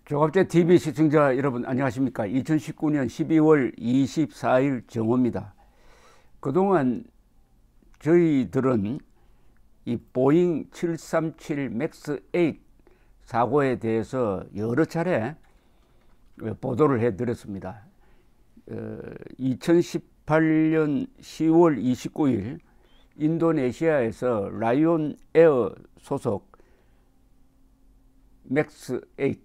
조갑제 TV 시청자 여러분 안녕하십니까? 2019년 12월 24일 정오입니다. 그동안 저희들은 이 보잉 737 맥스 8 사고에 대해서 여러 차례 보도를 해드렸습니다. 2018년 10월 29일 인도네시아에서 라이온 에어 소속 맥스 8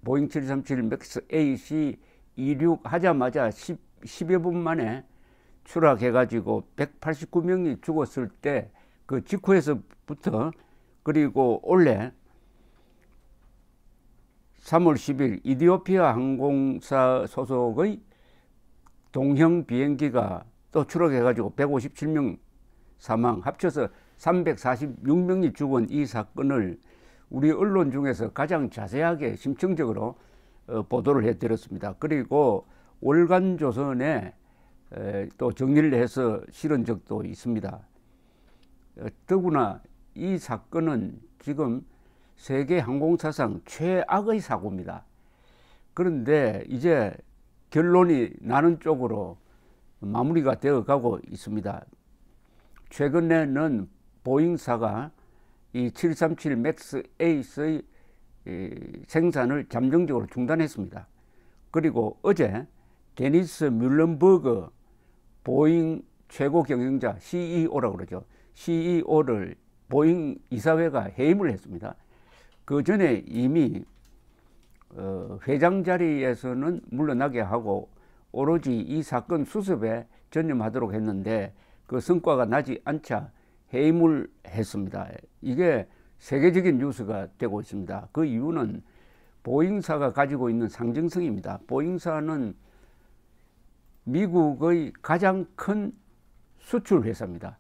보잉 737 맥스 8이 이륙하자마자 10여 분 만에 추락해가지고 189명이 죽었을 때 그 직후에서부터 그리고 올해 3월 10일 이디오피아 항공사 소속의 동형 비행기가 또 추락해가지고 157명 사망, 합쳐서 346명이 죽은 이 사건을 우리 언론 중에서 가장 자세하게 심층적으로 보도를 해드렸습니다. 그리고 월간조선에 또 정리를 해서 실은 적도 있습니다. 더구나 이 사건은 지금 세계 항공사상 최악의 사고입니다. 그런데 이제 결론이 나는 쪽으로 마무리가 되어 가고 있습니다. 최근에는 보잉사가 이 737 맥스 8의 생산을 잠정적으로 중단했습니다. 그리고 어제 데니스 뮬런버그 보잉 최고 경영자 CEO라고 그러죠. CEO를 보잉 이사회가 해임을 했습니다. 그 전에 이미 회장 자리에서는 물러나게 하고 오로지 이 사건 수습에 전념하도록 했는데 그 성과가 나지 않자 해임을 했습니다. 이게 세계적인 뉴스가 되고 있습니다. 그 이유는 보잉사가 가지고 있는 상징성입니다. 보잉사는 미국의 가장 큰 수출 회사입니다.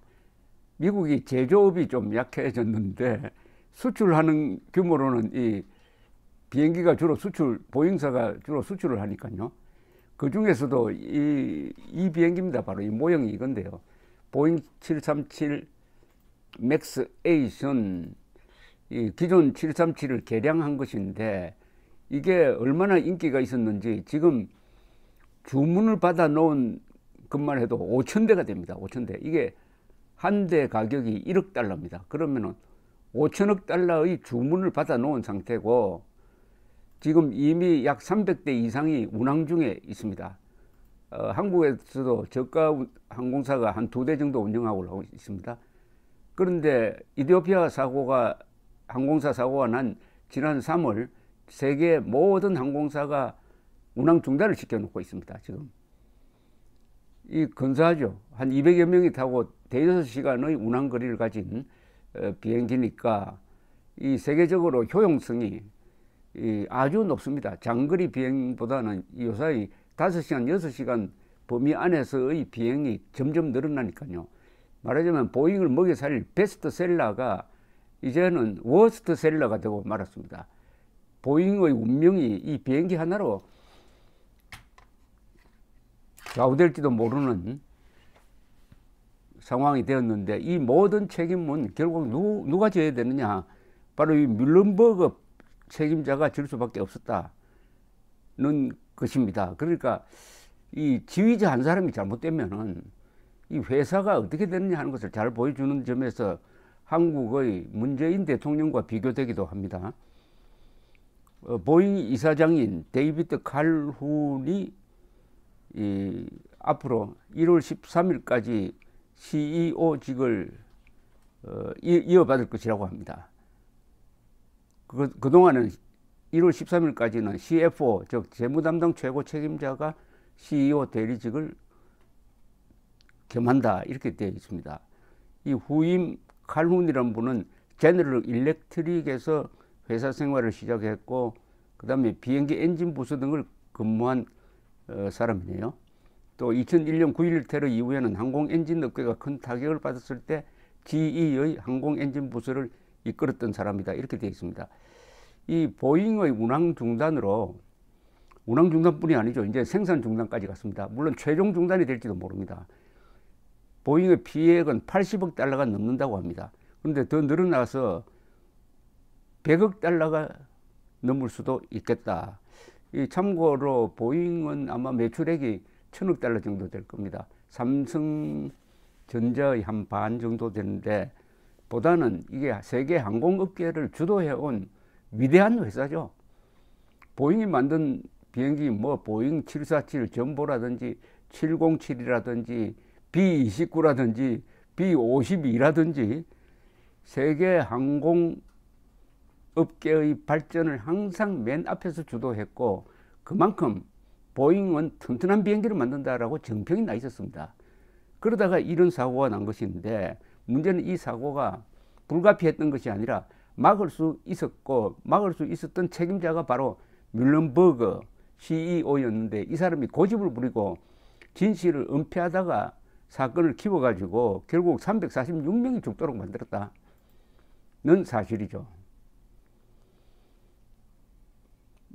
미국이 제조업이 좀 약해졌는데 수출하는 규모로는 이 비행기가 주로 보잉사가 주로 수출을 하니까요. 그 중에서도 이 비행기입니다. 바로 이 모형이 이건데요. 보잉 737 맥스 8은 이 기존 737을 개량한 것인데 이게 얼마나 인기가 있었는지 지금 주문을 받아 놓은 것만 해도 5,000대가 됩니다. 5,000대. 이게 한 대 가격이 1억 달러입니다. 그러면은 5천억 달러의 주문을 받아 놓은 상태고 지금 이미 약 300대 이상이 운항 중에 있습니다. 한국에서도 저가 항공사가 한 2대 정도 운영하고 있습니다. 그런데 이디오피아 항공사 사고가 난 지난 3월 세계 모든 항공사가 운항 중단을 시켜놓고 있습니다. 지금 이 근사하죠. 한 200여 명이 타고 대여섯 시간의 운항 거리를 가진 비행기니까 이 세계적으로 효용성이 아주 높습니다. 장거리 비행보다는 요사이 5시간, 6시간 범위 안에서의 비행이 점점 늘어나니까요. 말하자면 보잉을 먹여 살릴 베스트셀러가 이제는 워스트셀러가 되고 말았습니다. 보잉의 운명이 이 비행기 하나로 좌우될지도 모르는 상황이 되었는데 이 모든 책임은 결국 누가 져야 되느냐? 바로 이 뮬런버그 책임자가 질 수밖에 없었다는 것입니다. 그러니까 이 지휘자 한 사람이 잘못되면은 이 회사가 어떻게 되느냐 하는 것을 잘 보여주는 점에서 한국의 문재인 대통령과 비교되기도 합니다. 보잉 이사장인 데이비드 칼훈이 앞으로 1월 13일까지 CEO직을 이어받을 것이라고 합니다. 그동안은 1월 13일까지는 CFO, 즉 재무담당 최고 책임자가 CEO 대리직을 겸한다 이렇게 되어 있습니다. 이 후임 칼훈이라는 분은 제너럴 일렉트릭에서 회사 생활을 시작했고 그 다음에 비행기 엔진 부수 등을 근무한 사람이네요. 또 2001년 9.11 테러 이후에는 항공 엔진 업계가 큰 타격을 받았을 때 GE의 항공 엔진 부수를 이끌었던 사람이다 이렇게 되어 있습니다. 이 보잉의 운항 중단으로 운항 중단뿐이 아니죠. 이제 생산 중단까지 갔습니다. 물론 최종 중단이 될지도 모릅니다. 보잉의 피해액은 80억 달러가 넘는다고 합니다. 그런데 더 늘어나서 100억 달러가 넘을 수도 있겠다. 이 참고로 보잉은 아마 매출액이 1,000억 달러 정도 될 겁니다. 삼성전자의 한 반 정도 되는데, 보다는 이게 세계 항공업계를 주도해온 위대한 회사죠. 보잉이 만든 비행기 뭐 보잉 747 전보라든지 707이라든지 B29라든지 B52라든지 세계 항공업계의 발전을 항상 맨 앞에서 주도했고, 그만큼 보잉은 튼튼한 비행기를 만든다라고 정평이 나 있었습니다. 그러다가 이런 사고가 난 것인데, 문제는 이 사고가 불가피했던 것이 아니라 막을 수 있었고, 막을 수 있었던 책임자가 바로 뮬런버그 CEO였는데, 이 사람이 고집을 부리고 진실을 은폐하다가 사건을 키워가지고 결국 346명이 죽도록 만들었다는 사실이죠.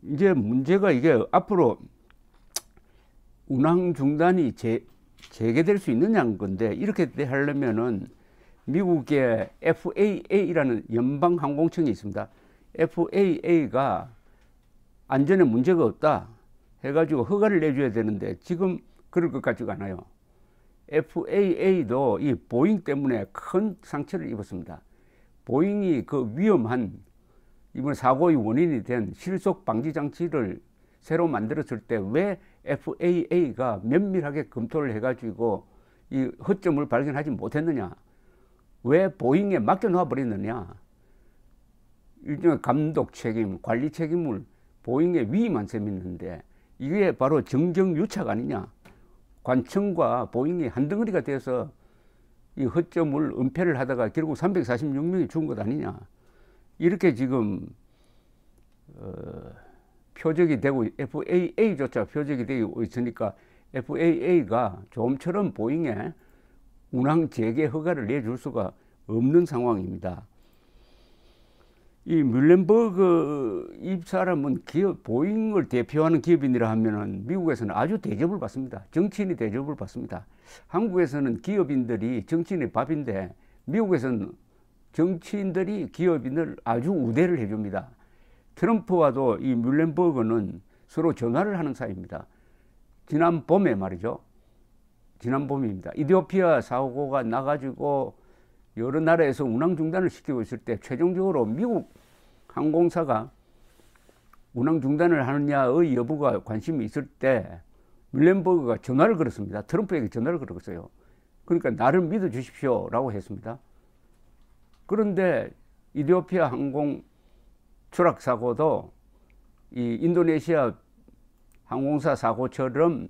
이제 문제가 이게 앞으로 운항 중단이 재개될 수 있느냐는 건데, 이렇게 하려면은 미국의 FAA라는 연방항공청이 있습니다. FAA가 안전에 문제가 없다 해가지고 허가를 내줘야 되는데, 지금 그럴 것 같지가 않아요. FAA도 이 보잉 때문에 큰 상처를 입었습니다. 보잉이 그 위험한 이번 사고의 원인이 된 실속 방지 장치를 새로 만들었을 때 왜 FAA가 면밀하게 검토를 해가지고 이 허점을 발견하지 못했느냐, 왜 보잉에 맡겨놔 버렸느냐, 일종의 감독 책임, 관리 책임을 보잉에 위임한 셈이 있는데, 이게 바로 정경유착 아니냐. 관청과 보잉이 한 덩어리가 돼서 이 허점을 은폐를 하다가 결국 346명이 죽은 것 아니냐. 이렇게 지금 표적이 되고, FAA조차 표적이 되고 있으니까 FAA가 좀처럼 보잉에 운항 재개 허가를 내줄 수가 없는 상황입니다. 이 뮬렌버그 이 사람은 보잉을 대표하는 기업인이라 하면은 미국에서는 아주 대접을 받습니다. 정치인이 대접을 받습니다. 한국에서는 기업인들이 정치인의 밥인데, 미국에서는 정치인들이 기업인을 아주 우대를 해줍니다. 트럼프와도 이 뮬렌버그는 서로 전화를 하는 사이입니다. 지난 봄에 말이죠. 지난 봄입니다. 이디오피아 사고가 나가지고 여러 나라에서 운항 중단을 시키고 있을 때, 최종적으로 미국 항공사가 운항 중단을 하느냐의 여부가 관심이 있을 때 뮬렌버그가 전화를 걸었습니다. 트럼프에게 전화를 걸었어요. 그러니까 나를 믿어 주십시오 라고 했습니다. 그런데 이디오피아 항공 추락 사고도 이 인도네시아 항공사 사고처럼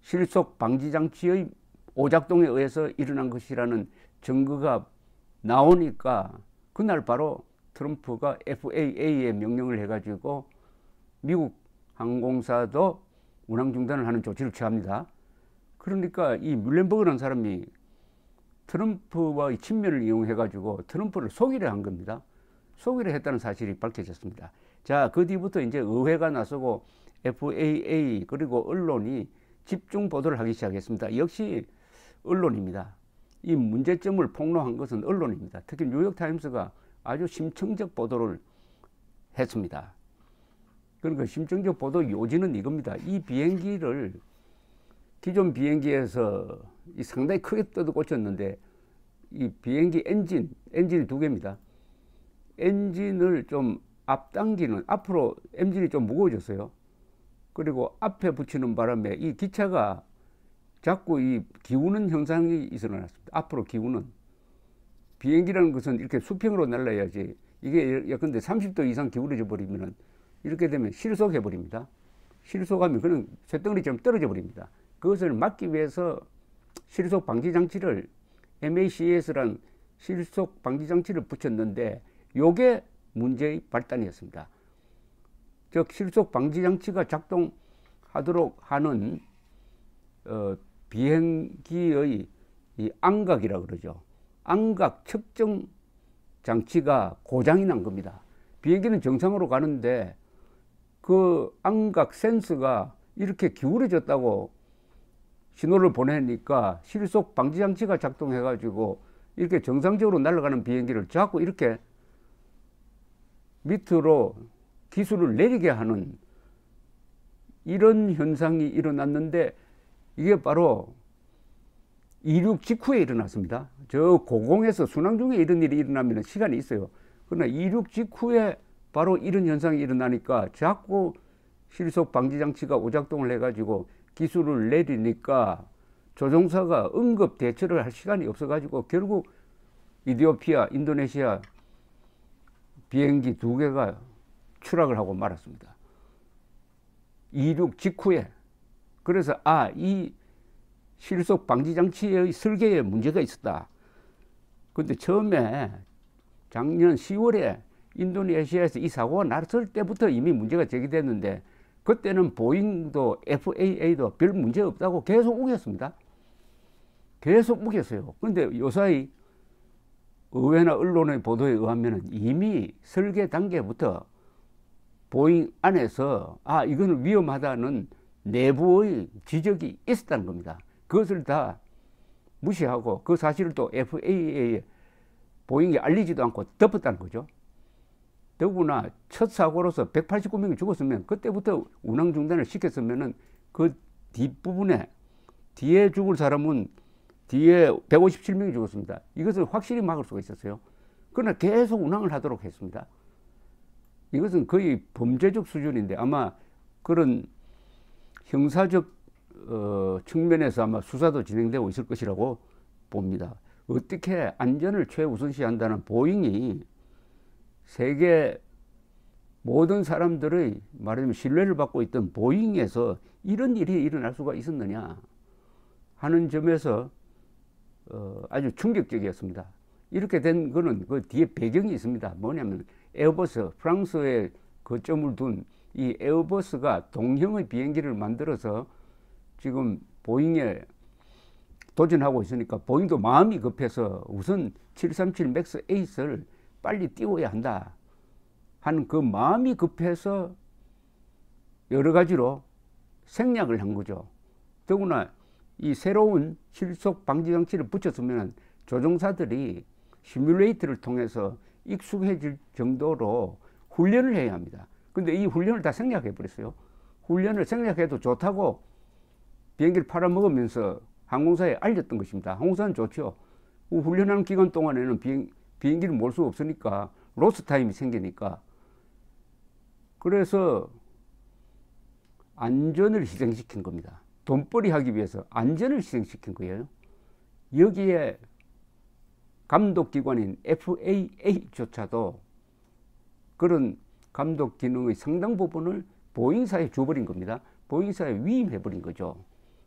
실속 방지 장치의 오작동에 의해서 일어난 것이라는 증거가 나오니까, 그날 바로 트럼프가 FAA에 명령을 해가지고 미국 항공사도 운항 중단을 하는 조치를 취합니다. 그러니까 이 뮬렌버그라는 사람이 트럼프와의 친면을 이용해가지고 트럼프를 속이려 한 겁니다. 속이려 했다는 사실이 밝혀졌습니다. 자, 그 뒤부터 이제 의회가 나서고 FAA 그리고 언론이 집중 보도를 하기 시작했습니다. 역시 언론입니다. 이 문제점을 폭로한 것은 언론입니다. 특히 뉴욕타임스가 아주 심층적 보도를 했습니다. 그러니까 심층적 보도 요지는 이겁니다. 이 비행기를 기존 비행기에서 상당히 크게 뜯어 고쳤는데, 이 비행기 엔진이 두 개입니다. 엔진을 좀 앞당기는, 앞으로 엔진이 좀 무거워졌어요. 그리고 앞에 붙이는 바람에 이 기차가 자꾸 이 기우는 현상이 일어났습니다. 앞으로 기우는. 비행기라는 것은 이렇게 수평으로 날라야지, 이게 예컨대 30도 이상 기울어져 버리면 이렇게 되면 실속해 버립니다. 실속하면 그냥 쇳덩어리처럼 떨어져 버립니다. 그것을 막기 위해서 실속 방지 장치를, MACS라는 실속 방지 장치를 붙였는데, 요게 문제의 발단이었습니다. 즉 실속 방지 장치가 작동하도록 하는 비행기의 이 안각이라고 그러죠. 안각 측정 장치가 고장이 난 겁니다. 비행기는 정상으로 가는데 그 안각 센서가 이렇게 기울어졌다고 신호를 보내니까 실속 방지 장치가 작동해 가지고 이렇게 정상적으로 날아가는 비행기를 자꾸 이렇게 밑으로 기술을 내리게 하는 이런 현상이 일어났는데 이게 바로 이륙 직후에 일어났습니다. 저 고공에서 순항 중에 이런 일이 일어나면 시간이 있어요. 그러나 이륙 직후에 바로 이런 현상이 일어나니까 자꾸 실속 방지 장치가 오작동을 해가지고 기술을 내리니까 조종사가 응급 대처를 할 시간이 없어가지고 결국 이디오피아, 인도네시아 비행기 2개가 추락을 하고 말았습니다. 이륙 직후에. 그래서 이 실속 방지 장치의 설계에 문제가 있었다. 근데 처음에 작년 10월에 인도네시아에서 이 사고가 났을 때부터 이미 문제가 제기됐는데 그때는 보잉도 FAA도 별 문제 없다고 계속 우겼습니다. 계속 우겼어요. 근데 요사이 의회나 언론의 보도에 의하면 이미 설계 단계부터 보잉 안에서 이거는 위험하다는 내부의 지적이 있었다는 겁니다. 그것을 다 무시하고 그 사실을 또 FAA에 보잉이 알리지도 않고 덮었다는 거죠. 더구나 첫 사고로서 189명이 죽었으면 그때부터 운항 중단을 시켰으면은 그 뒷부분에 뒤에 죽을 사람은 뒤에 157명이 죽었습니다. 이것을 확실히 막을 수가 있었어요. 그러나 계속 운항을 하도록 했습니다. 이것은 거의 범죄적 수준인데 아마 그런 형사적 측면에서 아마 수사도 진행되고 있을 것이라고 봅니다. 어떻게 안전을 최우선시한다는 보잉이 세계 모든 사람들의 말하자면 신뢰를 받고 있던 보잉에서 이런 일이 일어날 수가 있었느냐 하는 점에서 아주 충격적이었습니다. 이렇게 된 거는 그 뒤에 배경이 있습니다. 뭐냐면 에어버스, 프랑스에 거점을 둔 이 에어버스가 동형의 비행기를 만들어서 지금 보잉에 도전하고 있으니까 보잉도 마음이 급해서 우선 737 맥스 8을 빨리 띄워야 한다 하는 그 마음이 급해서 여러 가지로 생략을 한 거죠. 더구나 이 새로운 실속 방지 장치를 붙였으면 조종사들이 시뮬레이터를 통해서 익숙해질 정도로 훈련을 해야 합니다. 근데 이 훈련을 다 생략해 버렸어요. 훈련을 생략해도 좋다고 비행기를 팔아먹으면서 항공사에 알렸던 것입니다. 항공사는 좋죠. 훈련하는 기간 동안에는 비행기를 몰 수 없으니까 로스 타임이 생기니까. 그래서 안전을 희생시킨 겁니다. 돈벌이 하기 위해서 안전을 희생시킨 거예요. 여기에 감독기관인 FAA조차도 그런 감독 기능의 상당 부분을 보잉사에 줘버린 겁니다. 보잉사에 위임해버린 거죠.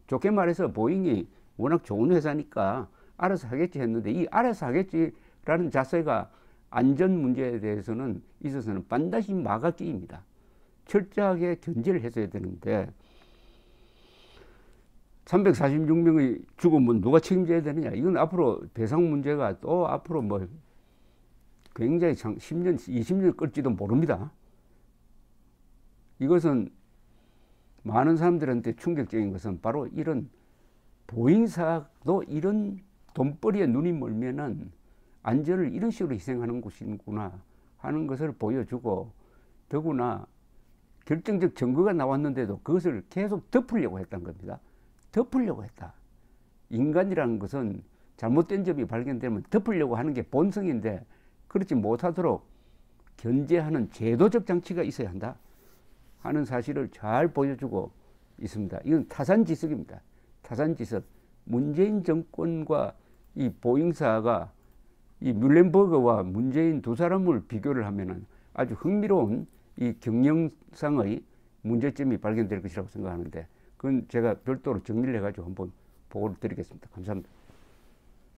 좋게 말해서 보잉이 워낙 좋은 회사니까 알아서 하겠지 했는데 이 알아서 하겠지라는 자세가 안전 문제에 대해서는 있어서는 반드시 마각기입니다. 철저하게 견제를 했어야 되는데 346명의 죽음은 누가 책임져야 되느냐. 이건 앞으로 배상 문제가 또 앞으로 뭐 굉장히 10년, 20년 끌지도 모릅니다. 이것은 많은 사람들한테 충격적인 것은 바로 이런 보잉사도 이런 돈벌이에 눈이 멀면은 안전을 이런 식으로 희생하는 곳이구나 하는 것을 보여주고 더구나 결정적 증거가 나왔는데도 그것을 계속 덮으려고 했던 겁니다. 덮으려고 했다. 인간이라는 것은 잘못된 점이 발견되면 덮으려고 하는 게 본성인데 그렇지 못하도록 견제하는 제도적 장치가 있어야 한다 하는 사실을 잘 보여주고 있습니다. 이건 타산지석입니다. 타산지석. 문재인 정권과 이 보잉사가 이 뮬렌버그와 문재인 두 사람을 비교를 하면은 아주 흥미로운 이 경영상의 문제점이 발견될 것이라고 생각하는데 그건 제가 별도로 정리를 해가지고 한번 보고를 드리겠습니다. 감사합니다.